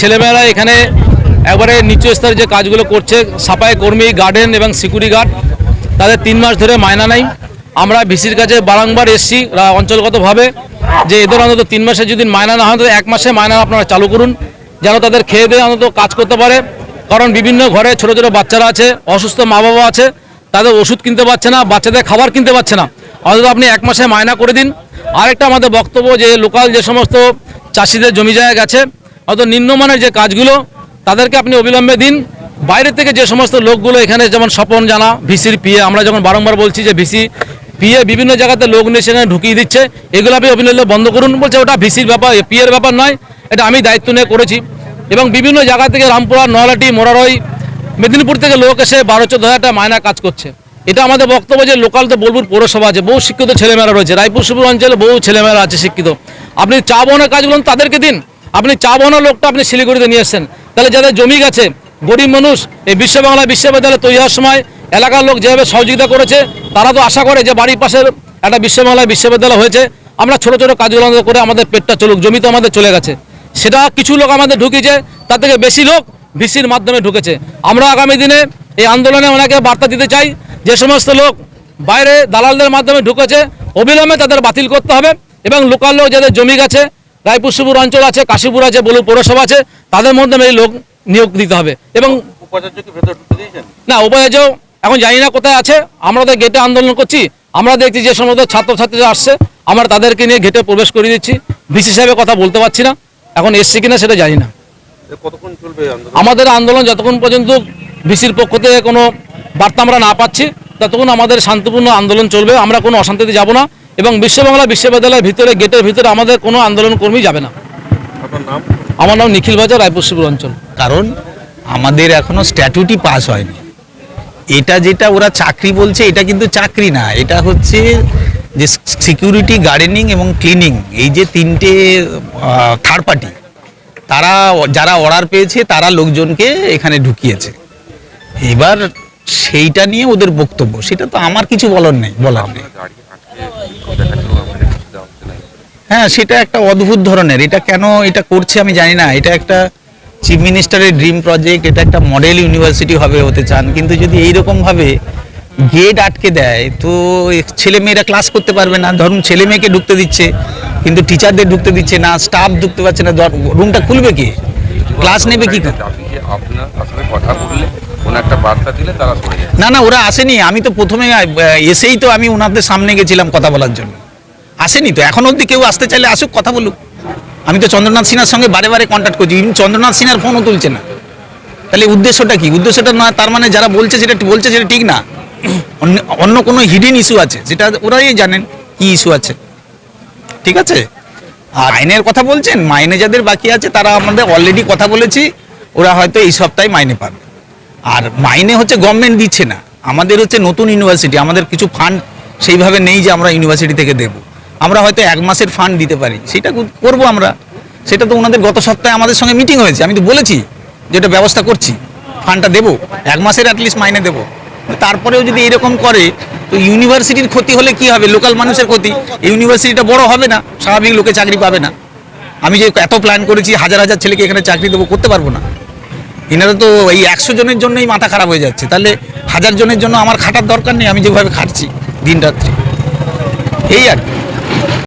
ছেলেমেয়েরা এখানে একবারে নিচু স্তরের যে কাজগুলো করছে, সাফাই কর্মী, গার্ডেন এবং সিকিউরিটি গার্ড, তাদের 3 মাস ধরে মায়না নেই। আমরা ভিসির কাছে বারংবার এসছি অঞ্চলগতভাবে যে এদের অন্তত 3 মাসে যদি মায়না না হয় তো 1 মাসে মায়না আপনারা চালু করুন, যেন তাদের খেয়ে দিয়ে অন্তত কাজ করতে পারে। কারণ বিভিন্ন ঘরে ছোট ছোট বাচ্চারা আছে, অসুস্থ মা বাবা আছে, তাদের ওষুধ কিনতে পারছে না, বাচ্চাদের খাবার কিনতে পারছে না। অন্তত আপনি 1 মাসে মায়না করে দিন। আরেকটা আমাদের বক্তব্য যে লোকাল যে সমস্ত চাষিদের জমি জায়গা গেছে, অত নিম্নমানের যে কাজগুলো তাদেরকে আপনি অবিলম্বে দিন। বাইরে থেকে যে সমস্ত লোকগুলো এখানে, যেমন স্বপন জানা, ভিসির পিএ, আমরা যখন বারংবার বলছি যে ভিসি পিএ বিভিন্ন জায়গাতে লোক নিয়ে সেখানে ঢুকিয়ে দিচ্ছে, এগুলো আপনি অবিলম্বে বন্ধ করুন। বলছে ওটা ভিসির ব্যাপার, পিএর ব্যাপার নয়, এটা আমি দায়িত্ব নিয়ে করেছি। এবং বিভিন্ন জায়গা থেকে রামপুরা, নয়ালাটি, মোরারই, মেদিনীপুর থেকে লোক এসে 12-14 হাজার টাকা মায়না কাজ করছে। এটা আমাদের বক্তব্য যে লোকাল তো বোলপুর পৌরসভা আছে, বহু শিক্ষিত ছেলেমেয়েরা রয়েছে, রায়পুর শিবপুর অঞ্চলে বহু ছেলেমেয়েরা আছে শিক্ষিত। আপনি চা বহনের কাজগুলো তাদেরকে দিন। আপনি চা বহনের লোকটা আপনি শিলিগুড়িতে নিয়ে এসছেন, তাহলে যাদের জমি গেছে, গরিব মানুষ, এই বিশ্ববাংলা বিশ্ববিদ্যালয় তৈরি হওয়ার সময় এলাকার লোক যেভাবে সহযোগিতা করেছে, তারা তো আশা করে যে বাড়ির পাশের একটা বিশ্ববাংলা বিশ্ববিদ্যালয় হয়েছে, আমরা ছোট ছোট কাজগুলো করে আমাদের পেটটা চলুক। জমি তো আমাদের চলে গেছে, সেটা কিছু লোক আমাদের ঢুকিয়েছে, তার থেকে বেশি লোক ভিসির মাধ্যমে ঢুকেছে। আমরা আগামী দিনে এই আন্দোলনে ওনাকে বার্তা দিতে চাই, যে সমস্ত লোক বাইরে দালালদের মাধ্যমে ঢুকেছে অবিলম্বে তাদের বাতিল করতে হবে। এবং লোকাল লোক যাদের জমি গেছে, রায়পুর শিবপুর অঞ্চল আছে, কাশীপুর আছে, বোলপুর পৌরসভা আছে, তাদের মাধ্যমে এই লোক নিয়োগ দিতে হবে। এবং না, উপাচার্য এখন জানি না কোথায় আছে। আমরা তো গেটে আন্দোলন করছি, আমরা দেখছি যে সমস্ত ছাত্রছাত্রীরা আসছে, আমরা তাদেরকে নিয়ে গেটে প্রবেশ করে দিচ্ছি। ভিসি সাহেবের কথা বলতে পারছি না, এখন এসছে কিনা সেটা জানি না। আমাদের আন্দোলন যতক্ষণ পর্যন্ত ভিসির পক্ষ থেকে কোনো বার্তা আমরা না পাচ্ছি, ততক্ষণ আমাদের শান্তিপূর্ণ আন্দোলন চলবে। আমরা কোনো অশান্তিতে যাব না, এবং বিশ্ববাংলা বিশ্ববিদ্যালয়ের ভিতরে গেটের ভিতরে আমাদের কোনো আন্দোলন কর্মী যাবে না। আমার নাম নিখিল বাজার, রায়পুর শিবপুর অঞ্চল। কারণ আমাদের এখনো স্ট্যাটুটই পাস হয়নি। এটা যেটা ওরা চাকরি বলছে, এটা কিন্তু চাকরি না, এটা হচ্ছে যে সিকিউরিটি, গার্ডেনিং এবং ক্লিনিং, এই যে 3টে থার্ড পার্টি, তারা যারা অর্ডার পেয়েছে তারা লোকজনকে এখানে ঢুকিয়েছে। এবার সেইটা নিয়ে ওদের বক্তব্য, সেটা তো আমার কিছু বলার নেই। হ্যাঁ, সেটা একটা অদ্ভুত ধরনের, এটা কেন এটা করছে আমি জানি না। এটা একটা চিফ মিনিস্টারের ড্রিম প্রজেক্ট, এটা একটা মডেল ইউনিভার্সিটি হবে হতে চান, কিন্তু যদি এইরকমভাবে গেট আটকে দেয় তো ছেলেমেয়েরা ক্লাস করতে পারবে না। ধরুন ছেলে মেয়েকে ঢুকতে দিচ্ছে, কিন্তু টিচারদের ঢুকতে দিচ্ছে না, স্টাফ ঢুকতে পারছে না, রুমটা খুলবে কি, ক্লাস নেবে কি? না না, ওরা আসেনি। আমি তো প্রথমে এসেই তো আমি ওনাদের সামনে গেছিলাম কথা বলার জন্য, আসেনি তো। এখন অবধি কেউ আসতে চাইলে আসুক, কথা বলুক। আমি তো চন্দ্রনাথ সিনহার সঙ্গে বারে বারে কন্ট্যাক্ট করছি, চন্দ্রনাথ সিনহার ফোনও তুলছে না। তাহলে উদ্দেশ্যটা কি? উদ্দেশ্যটা নয়, তার মানে যারা বলছে সেটা ঠিক না, অন্য কোনো হিডেন ইস্যু আছে, যেটা ওরাই জানেন কি ইস্যু আছে। ঠিক আছে। আর আইনের কথা বলছেন, মাইনে যাদের বাকি আছে তারা আমাদের অলরেডি কথা বলেছি, ওরা হয়তো এই সপ্তাহে মাইনে পাবে। আর মাইনে হচ্ছে গভর্নমেন্ট দিচ্ছে না, আমাদের হচ্ছে নতুন ইউনিভার্সিটি, আমাদের কিছু ফান্ড সেইভাবে নেই যে আমরা ইউনিভার্সিটি থেকে দেব। আমরা হয়তো 1 মাসের ফান্ড দিতে পারি, সেটা করবো আমরা। সেটা তো ওনাদের গত সপ্তাহে আমাদের সঙ্গে মিটিং হয়েছে, আমি তো বলেছি যে এটা ব্যবস্থা করছি, ফান্ডটা দেবো, 1 মাসের অ্যাটলিস্ট মাইনে দেবো। তারপরেও যদি এরকম করে তো ইউনিভার্সিটির ক্ষতি হলে কি হবে? লোকাল মানুষের ক্ষতি। ইউনিভার্সিটিটা বড় হবে না, স্বাভাবিক লোকে চাকরি পাবে না। আমি যে এত প্ল্যান করেছি, হাজার হাজার ছেলেকে এখানে চাকরি দেবো, করতে পারবো না। এনারা তো এই 100 জনের জন্যই মাথা খারাপ হয়ে যাচ্ছে, তাহলে 1000 জনের জন্য আমার খাটার দরকার নেই, আমি যেভাবে খাটছি দিন রাত্রি, এই আর কি।